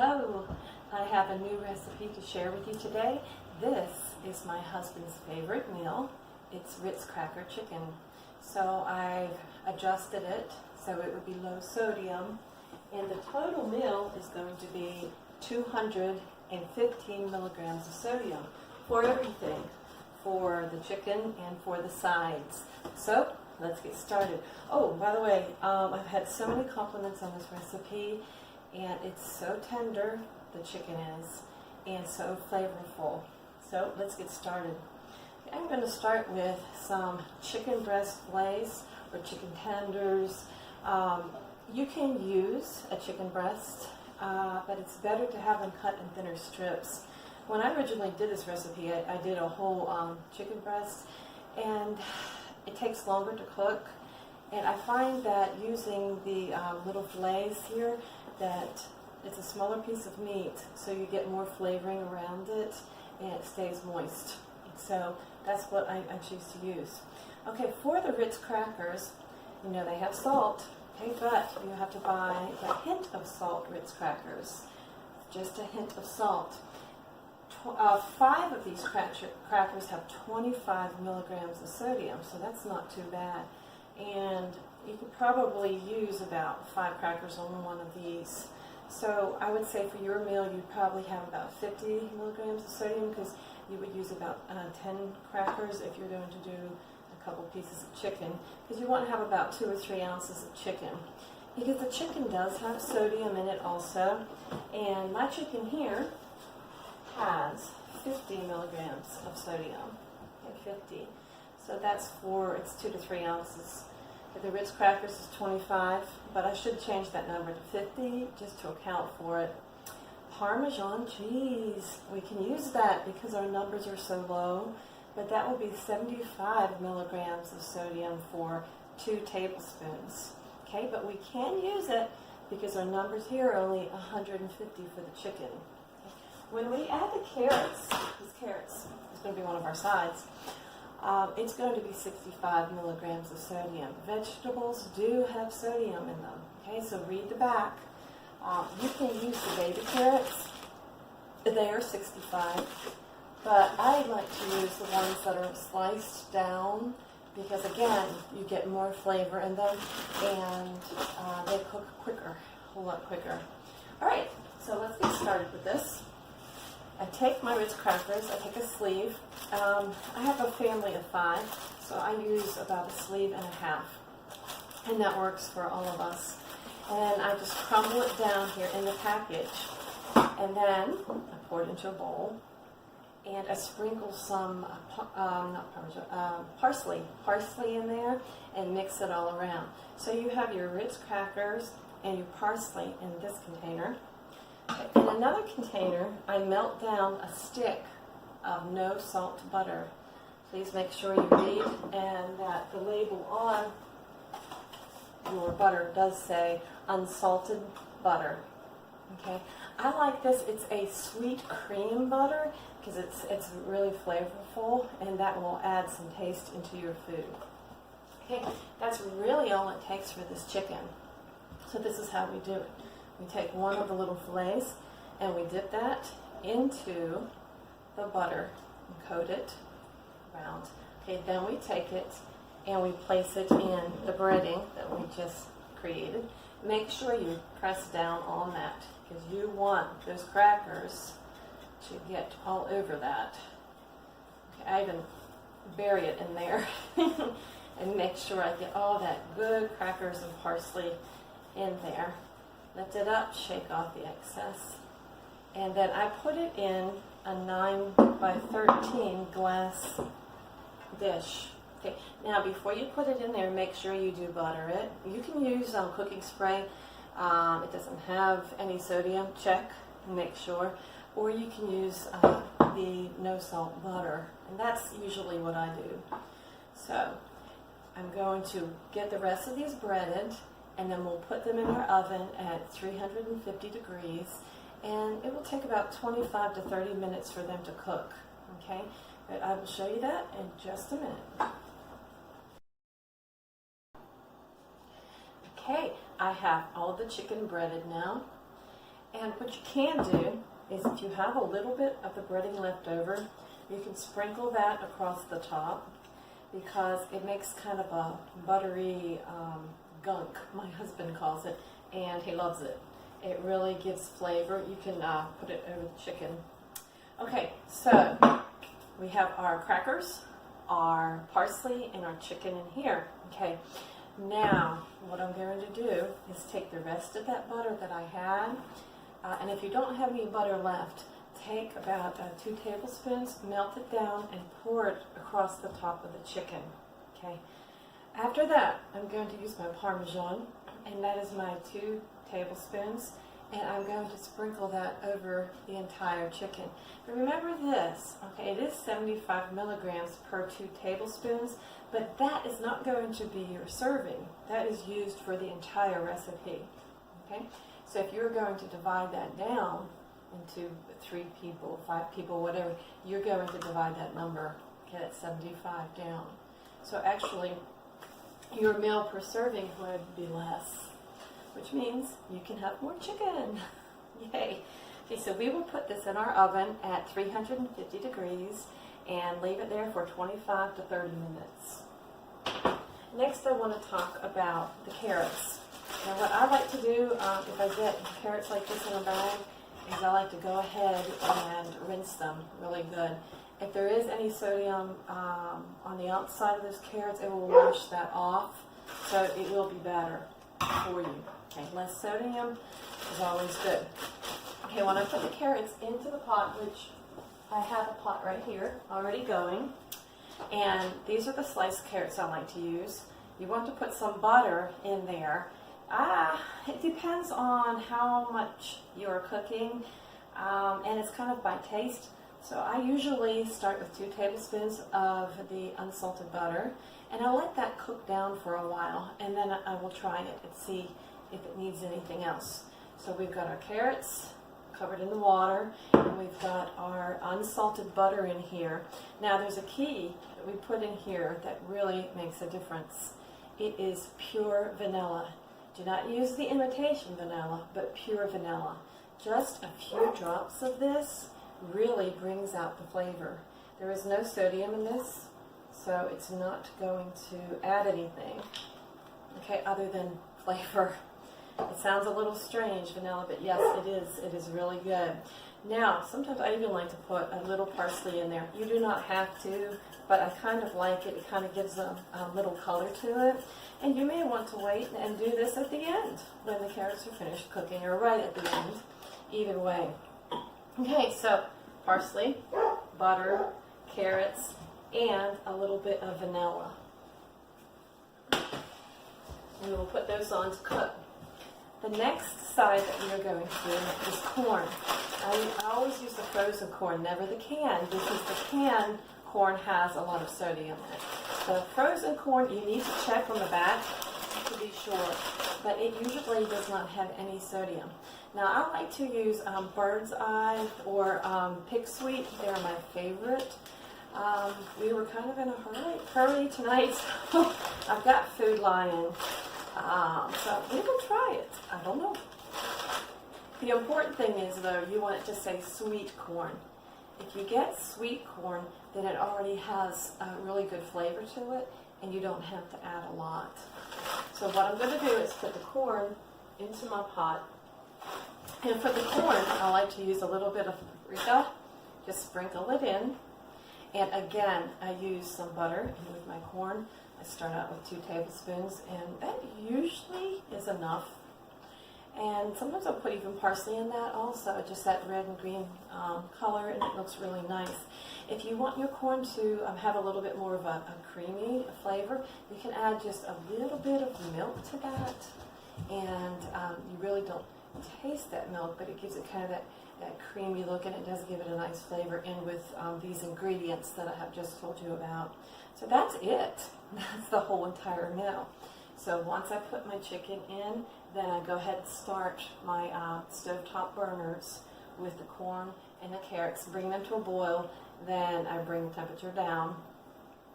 Hello, I have a new recipe to share with you today. This is my husband's favorite meal. It's Ritz cracker chicken. So I've adjusted it so it would be low sodium, and the total meal is going to be 215 milligrams of sodium for everything, for the chicken and for the sides. So let's get started. Oh, by the way, I've had so many compliments on this recipe, and it's so tender, the chicken is, and so flavorful. So let's get started. I'm going to start with some chicken breast fillets or chicken tenders. You can use a chicken breast, but it's better to have them cut in thinner strips. When I originally did this recipe, I did a whole chicken breast, and it takes longer to cook. And I find that using the little fillets here, that it's a smaller piece of meat, so you get more flavoring around it, and it stays moist. So that's what I choose to use. Okay, for the Ritz crackers, you know they have salt, okay, but you have to buy a hint of salt Ritz crackers, just a hint of salt. 5 of these crackers have 25 milligrams of sodium, so that's not too bad. And you could probably use about 5 crackers on one of these. So I would say for your meal you'd probably have about 50 milligrams of sodium, because you would use about 10 crackers if you're going to do a couple pieces of chicken, because you want to have about 2 or 3 ounces of chicken, because the chicken does have sodium in it also. And my chicken here has 50 milligrams of sodium. Okay, 50. So that's it's 2 to 3 ounces. The Ritz crackers is 25, but I should change that number to 50 just to account for it. Parmesan cheese, we can use that because our numbers are so low, but that will be 75 milligrams of sodium for 2 tablespoons. Okay, but we can use it because our numbers here are only 150 for the chicken. When we add the carrots, these carrots is going to be one of our sides, it's going to be 65 milligrams of sodium. Vegetables do have sodium in them. Okay, so read the back. You can use the baby carrots. They are 65, but I like to use the ones that are sliced down, because again, you get more flavor in them, and they cook quicker, a whole lot quicker. All right, so let's get started with this. I take my Ritz crackers, I take a sleeve. I have a family of 5, so I use about a sleeve and a half, and that works for all of us. And I just crumble it down here in the package, and then I pour it into a bowl, and I sprinkle some parsley in there, and mix it all around. So you have your Ritz crackers and your parsley in this container. In another container, I melt down a stick of no salt butter. Please make sure you read and that the label on your butter does say unsalted butter. Okay, I like this. It's a sweet cream butter because it's really flavorful, and that will add some taste into your food. Okay, that's really all it takes for this chicken. So this is how we do it. We take one of the little fillets and we dip that into the butter and coat it around. Okay, then we take it and we place it in the breading that we just created. Make sure you press down on that, because you want those crackers to get all over that. Okay, I even bury it in there and make sure I get all that good crackers and parsley in there. Lift it up, shake off the excess, and then I put it in a 9 by 13 glass dish. Okay, now before you put it in there, make sure you do butter it. You can use cooking spray. It doesn't have any sodium, check and make sure. Or you can use the no salt butter, and that's usually what I do. So I'm going to get the rest of these breaded, and then we'll put them in our oven at 350 degrees, and it will take about 25 to 30 minutes for them to cook. Okay, but I will show you that in just a minute. Okay, I have all the chicken breaded now, And what you can do is if you have a little bit of the breading left over, you can sprinkle that across the top because it makes kind of a buttery gunk, my husband calls it, and he loves it. It really gives flavor. You can put it over the chicken. Okay, so we have our crackers, our parsley, and our chicken in here. Okay, now what I'm going to do is take the rest of that butter that I had, and if you don't have any butter left, take about 2 tablespoons, melt it down, and pour it across the top of the chicken. Okay. After that, I'm going to use my Parmesan, and that is my 2 tablespoons, and I'm going to sprinkle that over the entire chicken. But remember this, okay, it is 75 milligrams per 2 tablespoons, but that is not going to be your serving. That is used for the entire recipe, okay? So if you're going to divide that down into 3 people, 5 people, whatever, you're going to divide that number, okay, at 75 down. So actually, your meal per serving would be less, which means you can have more chicken. Yay. Okay, so we will put this in our oven at 350 degrees and leave it there for 25 to 30 minutes. Next, I want to talk about the carrots. Now, what I like to do if I get carrots like this in a bag is I like to go ahead and rinse them really good. If there is any sodium on the outside of those carrots, it will wash that off, so it will be better for you. Okay, less sodium is always good. Okay, when I put the carrots into the pot, which I have a pot right here already going, and these are the sliced carrots I like to use. You want to put some butter in there. It depends on how much you're cooking, and it's kind of by taste. So I usually start with 2 tablespoons of the unsalted butter, and I'll let that cook down for a while, and then I will try it and see if it needs anything else. So we've got our carrots covered in the water, and we've got our unsalted butter in here. Now there's a key that we put in here that really makes a difference. It is pure vanilla. Do not use the imitation vanilla, but pure vanilla. Just a few drops of this really brings out the flavor. There is no sodium in this, so it's not going to add anything, okay, other than flavor. It sounds a little strange, vanilla, but yes, it is. It is really good. Now, sometimes I even like to put a little parsley in there. You do not have to, but I kind of like it. It kind of gives a little color to it. And you may want to wait and do this at the end when the carrots are finished cooking, or right at the end. Either way. Okay, so parsley, butter, carrots, and a little bit of vanilla. And we'll put those on to cook. The next side that we are going to do is corn. I always use the frozen corn, never the can, because the canned corn has a lot of sodium in it. The frozen corn, you need to check on the back to be sure, but it usually does not have any sodium. Now, I like to use bird's eye or pig sweet. They're my favorite. We were kind of in a hurry tonight, so I've got Food Lion. So we will try it. I don't know. The important thing is, though, you want it to say sweet corn. If you get sweet corn, then it already has a really good flavor to it, and you don't have to add a lot. So what I'm going to do is put the corn into my pot. And for the corn, I like to use a little bit of paprika. Just sprinkle it in. And again, I use some butter. And with my corn, I start out with 2 tablespoons, and that usually is enough. And sometimes I'll put even parsley in that also, just that red and green color, and it looks really nice. If you want your corn to have a little bit more of a creamy flavor, you can add just a little bit of milk to that, and you really don't taste that milk, but it gives it kind of that creamy look, and it does give it a nice flavor in with these ingredients that I have just told you about. So that's it. That's the whole entire meal. So once I put my chicken in, then I go ahead and start my stovetop burners with the corn and the carrots, bring them to a boil, then I bring the temperature down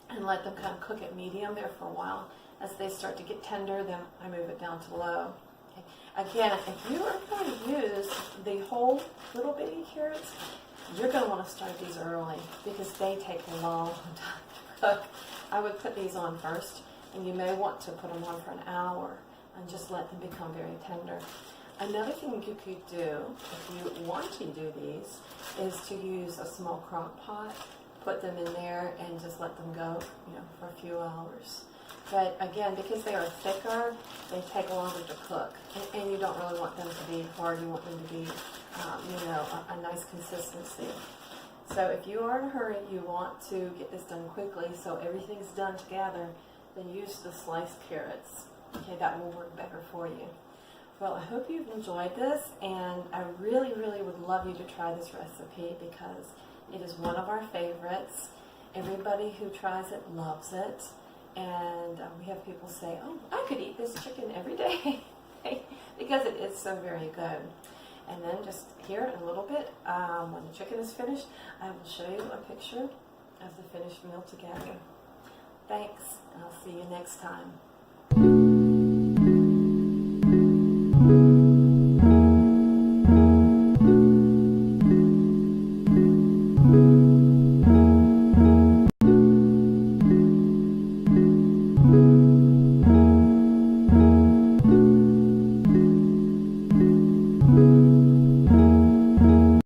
and let them kind of cook at medium there for a while. As they start to get tender, then I move it down to low. Okay. Again, if you are going to use the little baby carrots, you're going to want to start these early because they take a long time to cook. I would put these on first, and you may want to put them on for an hour and just let them become very tender. Another thing you could do, if you want to do these, is to use a small crock pot, put them in there, and just let them go, for a few hours. But again, because they are thicker, they take longer to cook, and you don't really want them to be hard. You want them to be, a nice consistency. So if you are in a hurry, you want to get this done quickly, so everything's done together, then use the sliced carrots. Okay, that will work better for you. Well, I hope you've enjoyed this, and I really, really would love you to try this recipe because it is one of our favorites. Everybody who tries it loves it, and we have people say, oh, I could eat this chicken every day because it is so very good. And then just here in a little bit, when the chicken is finished, I will show you a picture of the finished meal together. Thanks, and I'll see you next time.